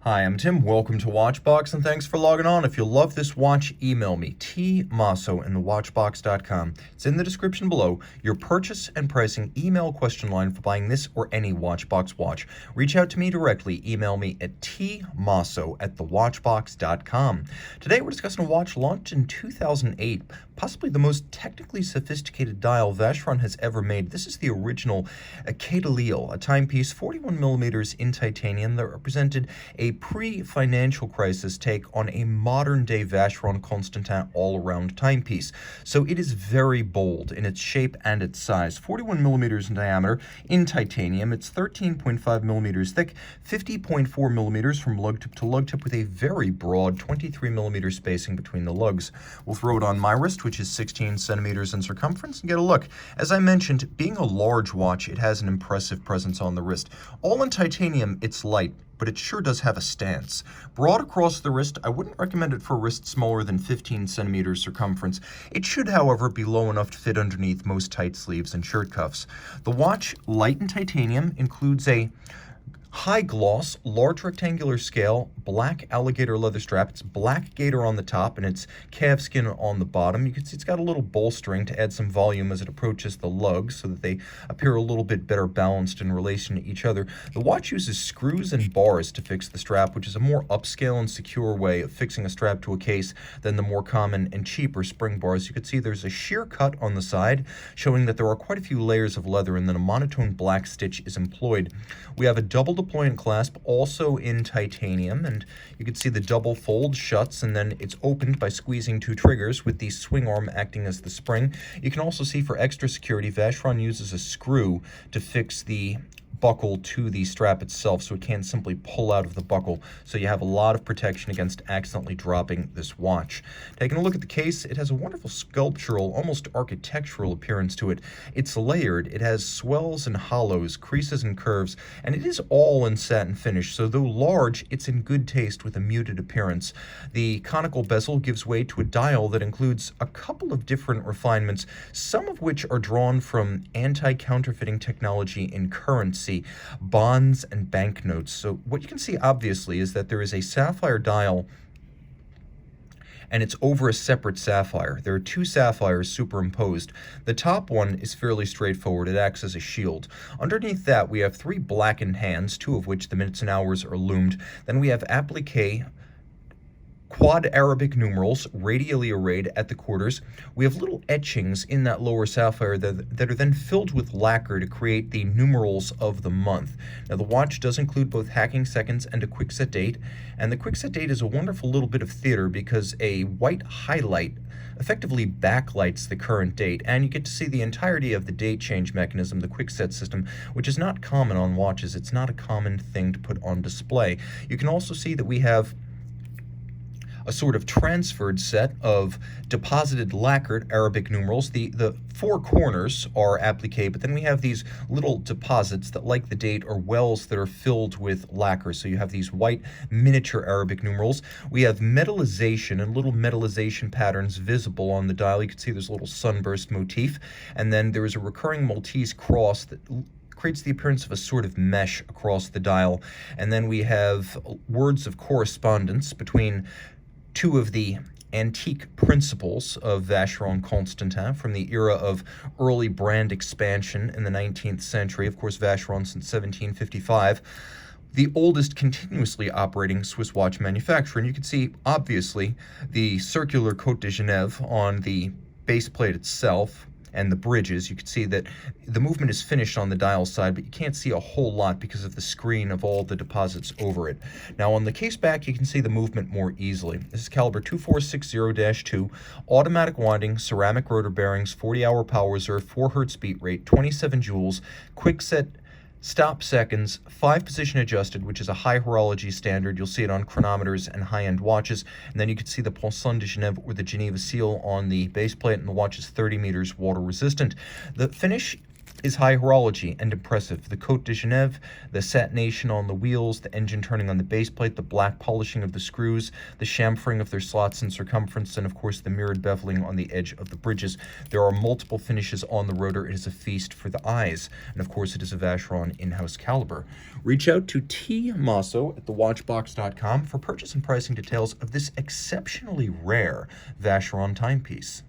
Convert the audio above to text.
Hi, I'm Tim. Welcome to Watchbox, and thanks for logging on. If you love this watch, email me, tmosso@thewatchbox.com. It's in the description below. Your purchase and pricing email question line for buying this or any Watchbox watch. Reach out to me directly. Email me at tmosso@thewatchbox.com. Today we're discussing a watch launched in 2008, possibly the most technically sophisticated dial Vacheron has ever made. This is the original Alligator, a timepiece 41 millimeters in titanium that represented a pre-financial crisis take on a modern-day Vacheron Constantin all-around timepiece. So it is very bold in its shape and its size. 41 millimeters in diameter in titanium. It's 13.5 millimeters thick, 50.4 millimeters from lug tip to lug tip with a very broad 23 millimeter spacing between the lugs. We'll throw it on my wrist, which is 16 centimeters in circumference, and get a look. As I mentioned, being a large watch, it has an impressive presence on the wrist. All in titanium, it's light, but it sure does have a stance. Broad across the wrist, I wouldn't recommend it for a wrist smaller than 15 centimeters circumference. It should, however, be low enough to fit underneath most tight sleeves and shirt cuffs. The watch, light in titanium, includes a high gloss, large rectangular scale, black alligator leather strap. It's black gator on the top and it's calfskin on the bottom. You can see it's got a little bolstering to add some volume as it approaches the lugs so that they appear a little bit better balanced in relation to each other. The watch uses screws and bars to fix the strap, which is a more upscale and secure way of fixing a strap to a case than the more common and cheaper spring bars. You can see there's a sheer cut on the side, showing that there are quite a few layers of leather and then a monotone black stitch is employed. We have a double deployment clasp, also in titanium, and you can see the double fold shuts, and then it's opened by squeezing two triggers with the swing arm acting as the spring. You can also see for extra security, Vacheron uses a screw to fix the buckle to the strap itself so it can't simply pull out of the buckle, so you have a lot of protection against accidentally dropping this watch. Taking a look at the case, it has a wonderful sculptural, almost architectural appearance to it. It's layered, it has swells and hollows, creases and curves, and it is all in satin finish, so though large, it's in good taste with a muted appearance. The conical bezel gives way to a dial that includes a couple of different refinements, some of which are drawn from anti-counterfeiting technology in currency, bonds and banknotes. So what you can see obviously is that there is a sapphire dial and it's over a separate sapphire. There are two sapphires superimposed. The top one is fairly straightforward. It acts as a shield. Underneath that, we have three blackened hands, two of which the minutes and hours are loomed. Then we have applique quad Arabic numerals radially arrayed at the quarters. We have little etchings in that lower sapphire that are then filled with lacquer to create the numerals of the month. Now the watch does include both hacking seconds and a quick set date, and the quick set date is a wonderful little bit of theater because a white highlight effectively backlights the current date, and you get to see the entirety of the date change mechanism, the quick set system, which is not common on watches. It's not a common thing to put on display. You can also see that we have a sort of transferred set of deposited lacquered Arabic numerals. The four corners are applique, but then we have these little deposits that, like the date, are wells that are filled with lacquer. So you have these white miniature Arabic numerals. We have metallization and little metallization patterns visible on the dial. You can see there's a little sunburst motif, and then there is a recurring Maltese cross that creates the appearance of a sort of mesh across the dial. And then we have words of correspondence between two of the antique principles of Vacheron Constantin from the era of early brand expansion in the 19th century. Of course, Vacheron since 1755. The oldest continuously operating Swiss watch manufacturer. And you can see, obviously, the circular Côte de Genève on the base plate itself and the bridges. You can see that the movement is finished on the dial side, but you can't see a whole lot because of the screen of all the deposits over it. Now on the case back, you can see the movement more easily. This is caliber 2460-2, automatic winding, ceramic rotor bearings, 40-hour power reserve, 4 Hz beat rate, 27 joules, quick set stop seconds, 5-position adjusted, which is a high horology standard. You'll see it on chronometers and high-end watches. And then you can see the Poisson de Genève or the Geneva seal on the base plate, and the watch is 30 meters water resistant. The finish is high horology and impressive. The Côte de Genève, the satination on the wheels, the engine turning on the base plate, the black polishing of the screws, the chamfering of their slots and circumference, and of course the mirrored beveling on the edge of the bridges. There are multiple finishes on the rotor. It is a feast for the eyes. And of course it is a Vacheron in-house caliber. Reach out to Tim Mosso at thewatchbox.com for purchase and pricing details of this exceptionally rare Vacheron timepiece.